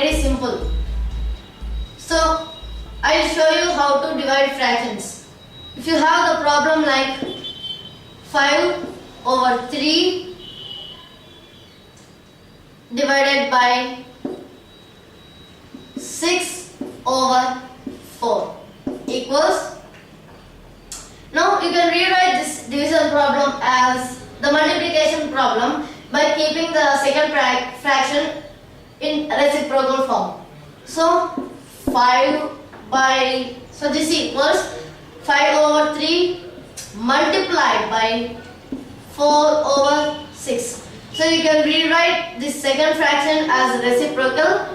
very simple. So I will show you how to divide fractions. If you have the problem like 5/3 divided by 6/4 equals. Now you can rewrite this division problem as the multiplication problem by keeping the second fraction in reciprocal form. So this equals 5/3 multiplied by 4/6. So you can rewrite this second fraction as reciprocal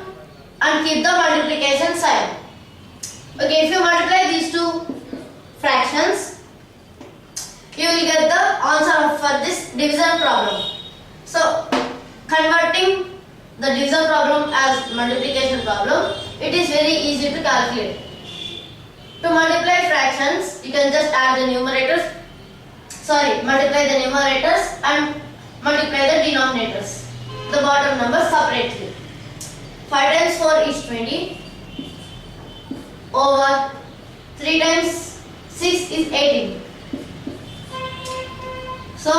and keep the multiplication sign. Okay, if you multiply these two fractions, you will get the answer for this division problem. So converting the division problem as multiplication problem, it is very easy to calculate. To multiply fractions, you can just add the numerators. Multiply the numerators and multiply the denominators, the bottom number separately. 5 times 4 is 20 over 3 times 6 is 18. So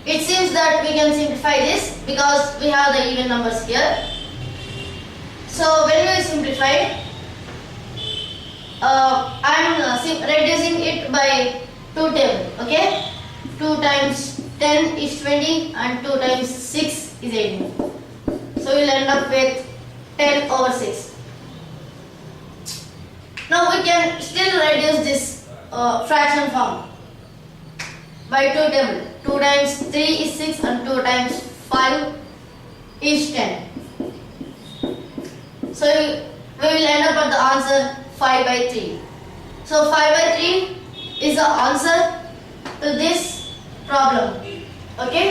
it seems that we can simplify this because we have the even numbers here. So when we simplify, I am reducing it by 2 table. Okay, 2 times 10 is 20 and 2 times 6 is 18. So we will end up with 10/6. Now we can still reduce this fraction form by 2 table. 2 times 3 is 6 and 2 times 5 is 10. So we will end up at the answer 5/3. So 5/3 is the answer to this problem. Okay?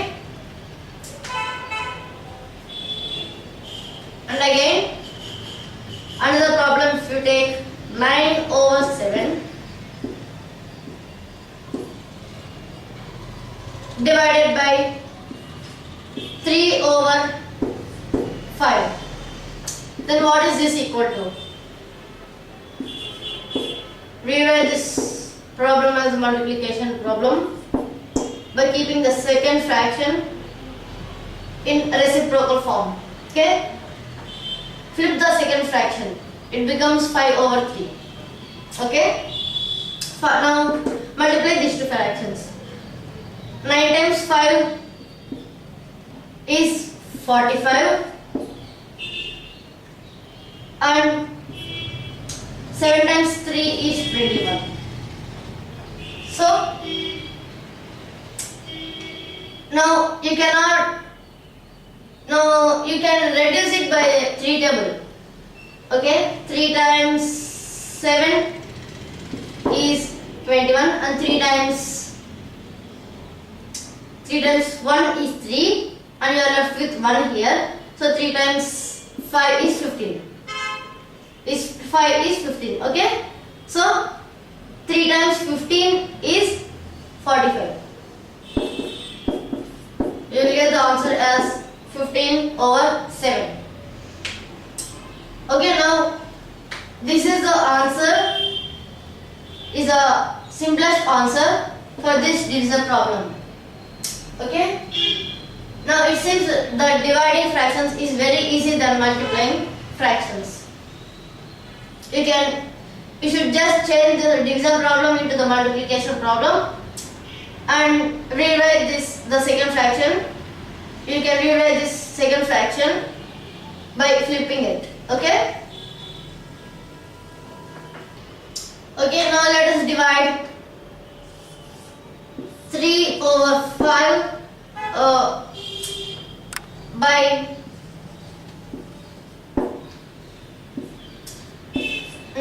And again, another problem, if you take 9/7 divided by 3/5, then what is this equal to? Rewrite this problem as multiplication problem by keeping the second fraction in reciprocal form. Okay? Flip the second fraction. It becomes 5/3. Okay? Now multiply these two fractions. 9 times 5 is 45 and 7 times 3 is 21. So now you can reduce it by 3 table. Okay, 3 times 7 is 21 and 3 times 1 is 3 and you are left with 1 here. So 3 times 5 is 15. 5 is 15. Okay, so 3 times 15 is 45. You will get the answer as 15/7. Okay, now this is the answer, is the simplest answer for this division problem. Okay, now it seems that dividing fractions is very easy than multiplying fractions. You should just change the division problem into the multiplication problem and rewrite the second fraction. You can rewrite this second fraction by flipping it. Okay? Okay, now let us divide 3/5 by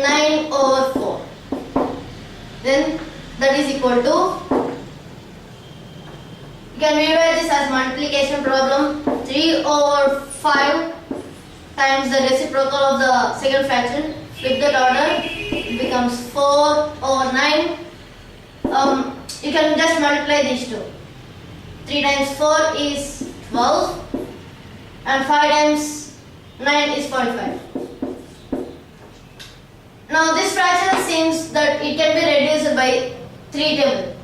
9/4. Then that is equal to, you can rewrite this as multiplication problem. 3/5 times the reciprocal of the second fraction. Flip that order, it becomes 4/9. You can just multiply these two. 3 times 4 is 12 and 5 times 9 is 45. Now this fraction seems that it can be reduced by 3 tables.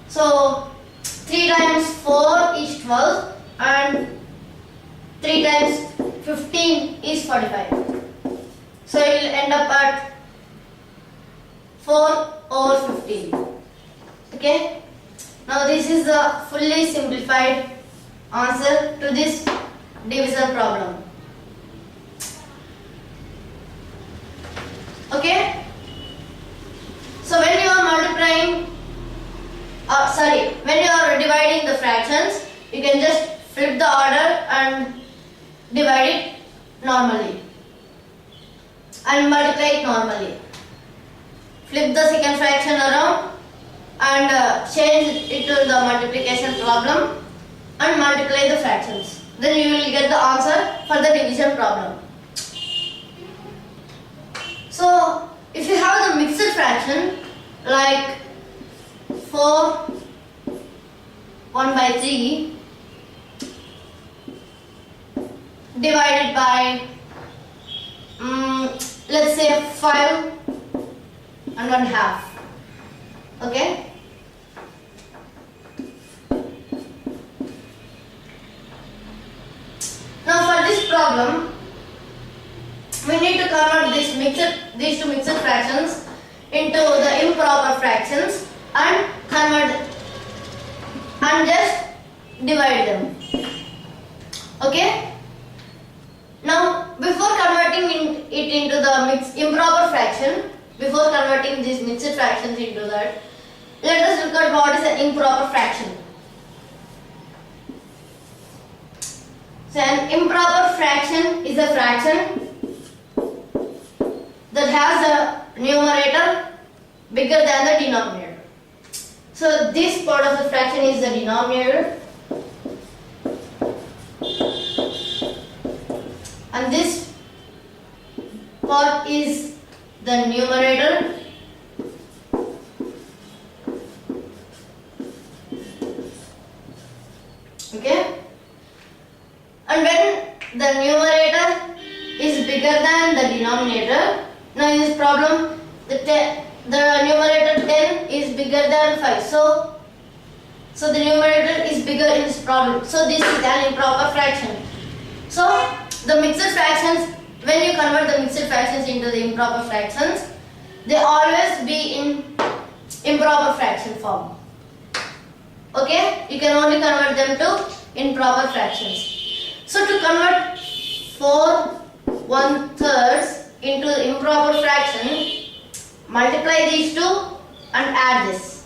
So 3 times 4 is 12 and 3 times 15 is 45. So it will end up at 4 over 15. Okay. Now this is the fully simplified answer to this division problem. Okay. So when you are multiplying, when you are dividing the fractions, you can just flip the order and divide it normally and multiply it normally. Flip the second fraction around and change it to the multiplication problem and multiply the fractions. Then you will get the answer for the division problem. So if you have the mixed fraction like 4 1 by 3 divided by let's say 5 and 1/2. Okay. Now for this problem, we need to convert these two mixed fractions into the improper fractions and just divide them. Okay. Now before converting it into the improper fraction, before converting these mixed fractions into that, let us look at what is an improper fraction. So an improper fraction is a fraction that has a numerator bigger than the denominator. So this part of the fraction is the denominator and this part is the numerator. Okay. And when the numerator is bigger than the denominator, now in this problem the numerator 10 is bigger than 5. So the numerator is bigger in this problem. So this is an improper fraction. So the mixed fractions, when you convert the mixed fractions into the improper fractions, they always be in improper fraction form. Okay, you can only convert them to improper fractions. So to convert 4 1/3 into improper fraction, multiply these two and add this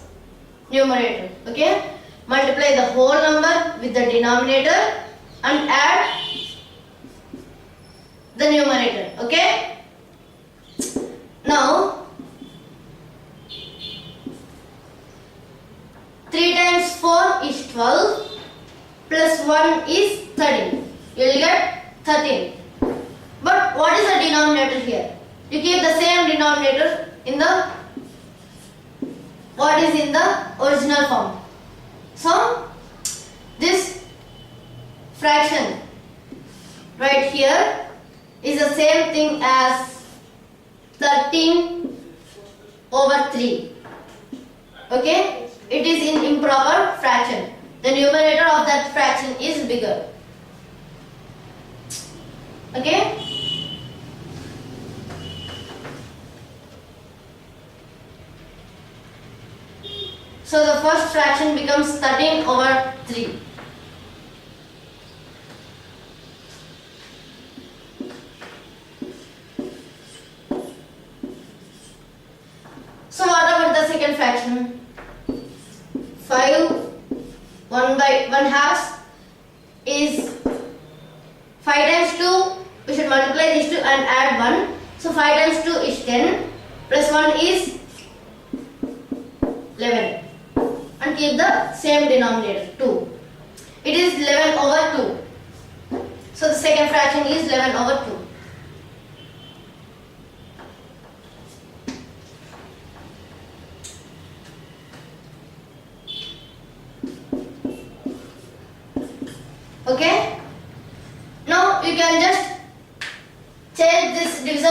numerator. Okay, multiply the whole number with the denominator and add the numerator. Okay. Now 3 times 4 is 12 plus 1 is 13. You will get 13. But what is the denominator here? You keep the same denominator in the what is in the original form. So this fraction right here is the same thing as 13 over 3. Okay, it is in improper fraction. The numerator of that fraction is bigger. Okay. So the first fraction becomes 13 over 3. So what about the second fraction? 5 1 by 1/2 is 5 times 2. We should multiply these two and add 1. So 5 times 2 is 10 plus 1 is 11. And keep the same denominator 2. It is 11 over 2. So the second fraction is 11 over 2. Okay. Now you can just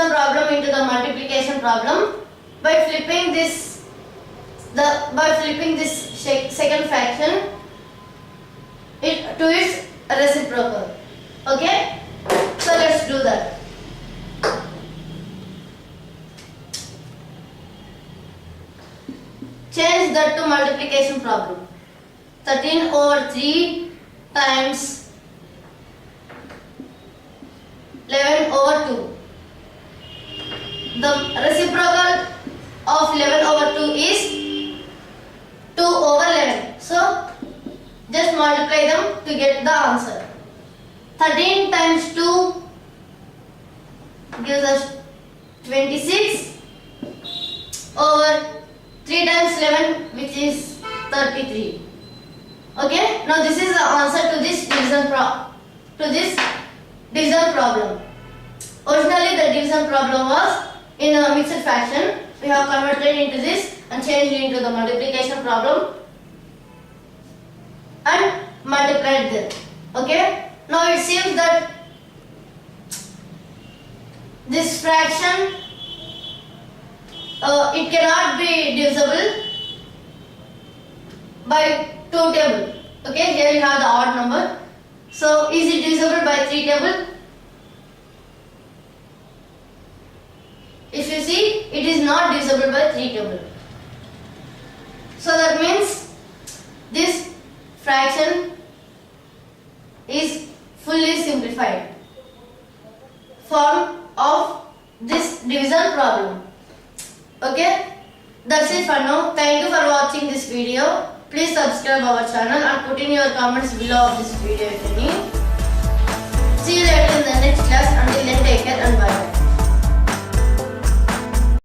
division problem into the multiplication problem by flipping this second fraction to its reciprocal. Okay, so let's do that. Change that to multiplication problem. 13 over 3 times 11 over 2. The reciprocal of 11 over 2 is 2 over 11. So just multiply them to get the answer. 13 times 2 gives us 26 over 3 times 11, which is 33. Okay, now this is the answer to this division problem. Originally the division problem was in a mixed fraction. We have converted into this and changed it into the multiplication problem and multiplied them. Okay, now it seems that this fraction it cannot be divisible by 2 table. Okay, here we have the odd number. So is it divisible by 3 table? If you see, it is not divisible by 3 table. So that means this fraction is fully simplified form of this division problem. Okay, that's it for now. Thank you for watching this video. Please subscribe our channel and put in your comments below of this video if any.